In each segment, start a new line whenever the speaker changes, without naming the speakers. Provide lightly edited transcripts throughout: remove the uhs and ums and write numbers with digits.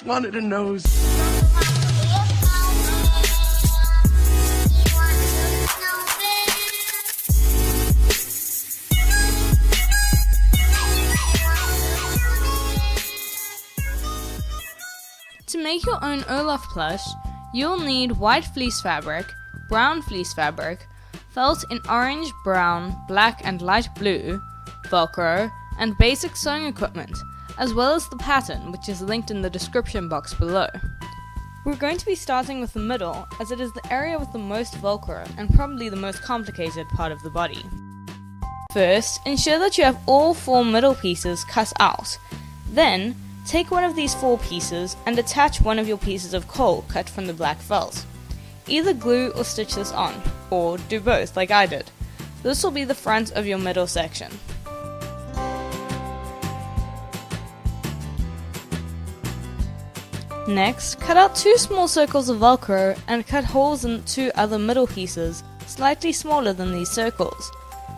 just wanted a nose.
To make your own Olaf plush, you'll need white fleece fabric, brown fleece fabric, felt in orange, brown, black and light blue, Velcro, and basic sewing equipment, as well as the pattern, which is linked in the description box below. We're going to be starting with the middle, as it is the area with the most Velcro and probably the most complicated part of the body. First, ensure that you have all 4 middle pieces cut out. Then, take one of these 4 pieces and attach one of your pieces of coal cut from the black felt. Either glue or stitch this on, or do both like I did. This will be the front of your middle section. Next, cut out 2 small circles of Velcro and cut holes in 2 other middle pieces, slightly smaller than these circles.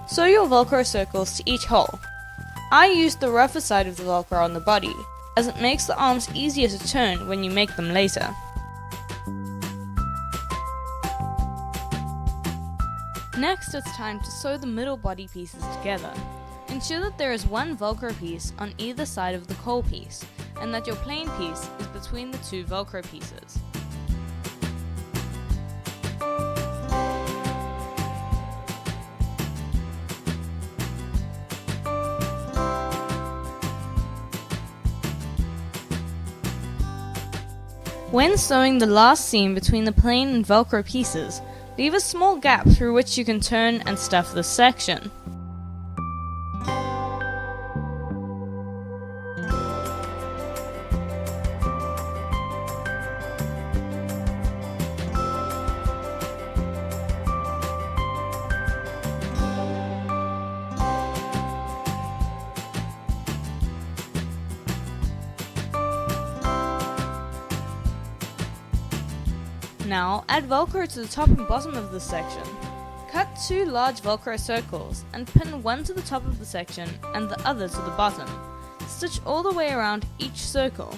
Sew your Velcro circles to each hole. I used the rougher side of the Velcro on the body, as it makes the arms easier to turn when you make them later. Next, it's time to sew the middle body pieces together. Ensure that there is one Velcro piece on either side of the coal piece, and that your plain piece is between the 2 Velcro pieces. When sewing the last seam between the plain and Velcro pieces, leave a small gap through which you can turn and stuff this section. Now, add Velcro to the top and bottom of this section. Cut 2 large Velcro circles and pin one to the top of the section and the other to the bottom. Stitch all the way around each circle.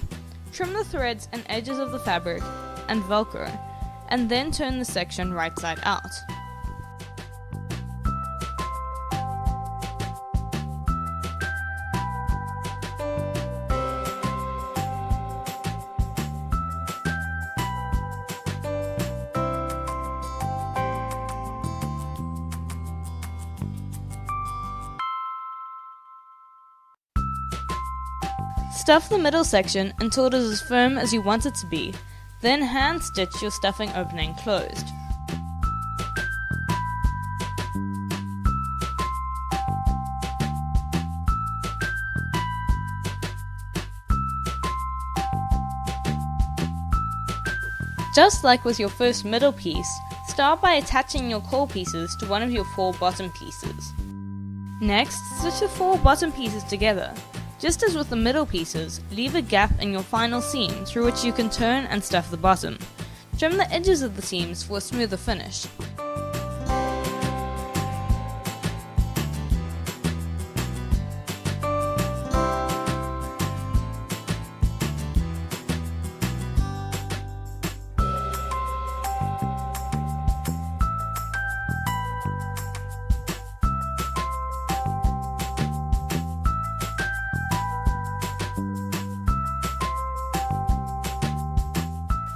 Trim the threads and edges of the fabric and Velcro, and then turn the section right side out. Stuff the middle section until it is as firm as you want it to be, then hand stitch your stuffing opening closed. Just like with your first middle piece, start by attaching your coal pieces to one of your 4 bottom pieces. Next, stitch the 4 bottom pieces together. Just as with the middle pieces, leave a gap in your final seam through which you can turn and stuff the bottom. Trim the edges of the seams for a smoother finish.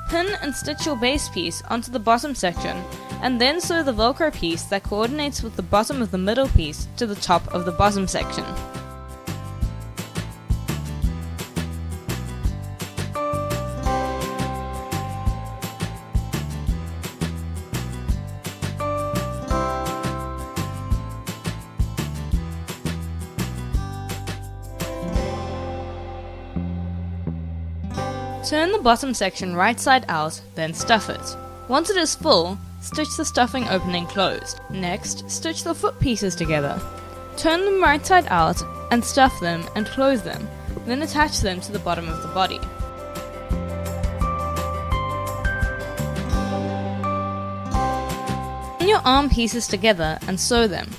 Pin and stitch your base piece onto the bottom section, and then sew the Velcro piece that coordinates with the bottom of the middle piece to the top of the bottom section. Turn the bottom section right side out, then stuff it. Once it is full, stitch the stuffing opening closed. Next, stitch the foot pieces together. Turn them right side out and stuff them and close them, then attach them to the bottom of the body. Pin your arm pieces together and sew them.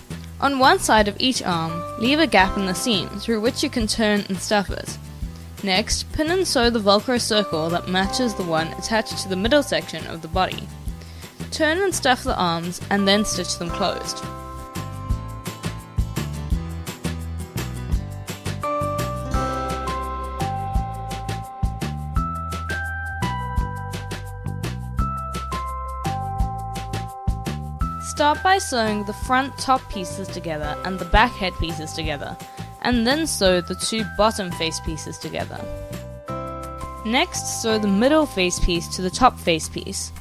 On one side of each arm, leave a gap in the seam through which you can turn and stuff it. Next, pin and sew the Velcro circle that matches the one attached to the middle section of the body. Turn and stuff the arms and then stitch them closed. Start by sewing the front top pieces together and the back head pieces together, and then sew the two bottom face pieces together. Next, sew the middle face piece to the top face piece.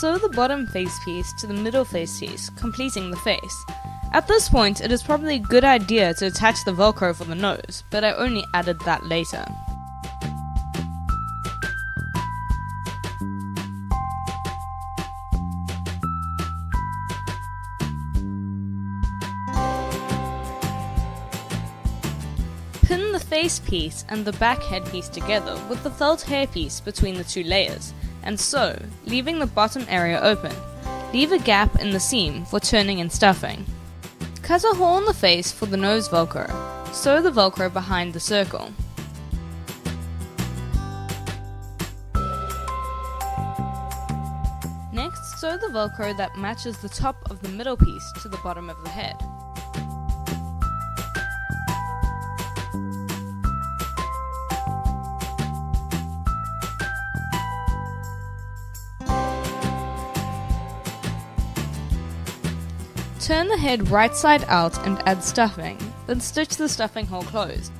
Sew the bottom face piece to the middle face piece, completing the face. At this point, it is probably a good idea to attach the Velcro for the nose, but I only added that later. Pin the face piece and the back head piece together with the felt hair piece between the two layers, and sew, leaving the bottom area open. Leave a gap in the seam for turning and stuffing. Cut a hole in the face for the nose Velcro. Sew the Velcro behind the circle. Next, sew the Velcro that matches the top of the middle piece to the bottom of the head. Turn the head right side out and add stuffing, then stitch the stuffing hole closed.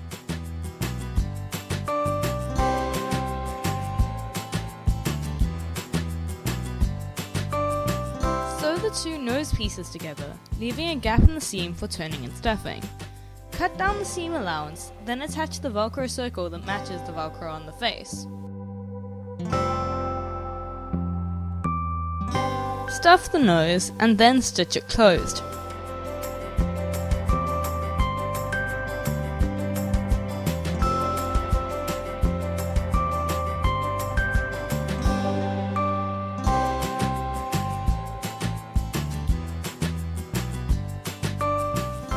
Sew the two nose pieces together, leaving a gap in the seam for turning and stuffing. Cut down the seam allowance, then attach the Velcro circle that matches the Velcro on the face. Stuff the nose and then stitch it closed.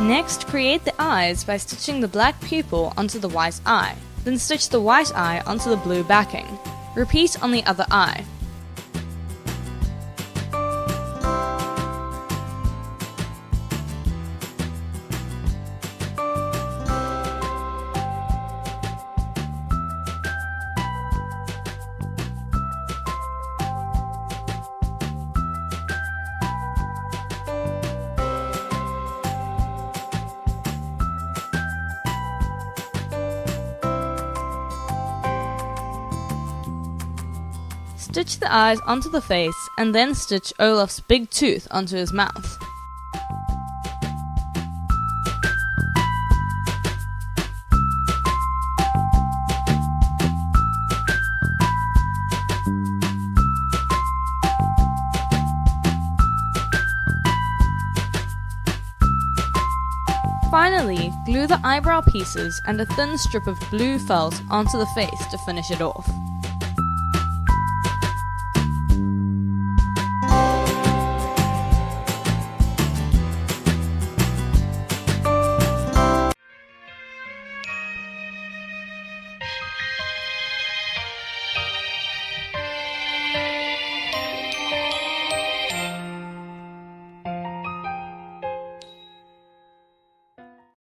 Next, create the eyes by stitching the black pupil onto the white eye, then stitch the white eye onto the blue backing. Repeat on the other eye. Stitch the eyes onto the face and then stitch Olaf's big tooth onto his mouth. Finally, glue the eyebrow pieces and a thin strip of blue felt onto the face to finish it off.